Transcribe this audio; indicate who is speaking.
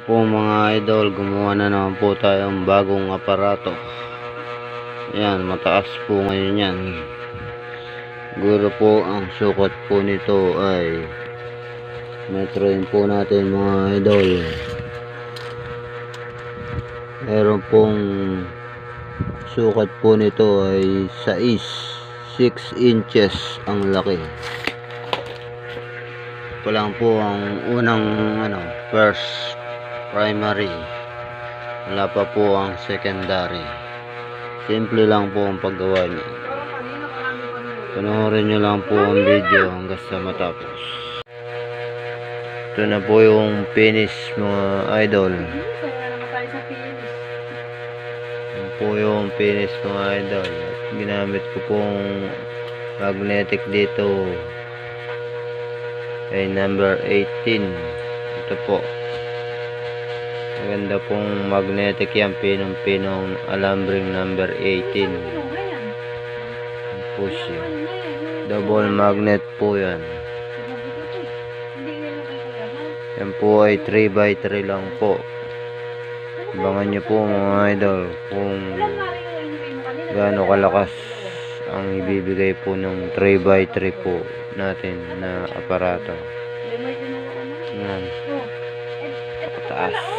Speaker 1: po mga idol, gumawa na naman po tayong bagong aparato. Yan, mataas po ngayon yan. Siguro po ang sukat po nito ay metroin po natin mga idol. Meron pong sukat po nito ay 6 inches ang laki. Ito lang po ang unang first primary, wala pa po ang secondary. Simple lang po ang paggawa niya. Panoorin nyo lang po ang video hanggang sa matapos. Ito na po yung finish mga idol. Ito po yung finish mga idol. At ginamit ko pong magnetic dito ay number 18. Ito po, maganda pong magnetic yan, pinong alambring number 18. Push yun. Double magnet po yan. Yan po ay 3x3 lang po. Abangan nyo po mga idol kung gaano kalakas ang ibibigay po ng 3x3 po natin na aparato. Yan. Taas.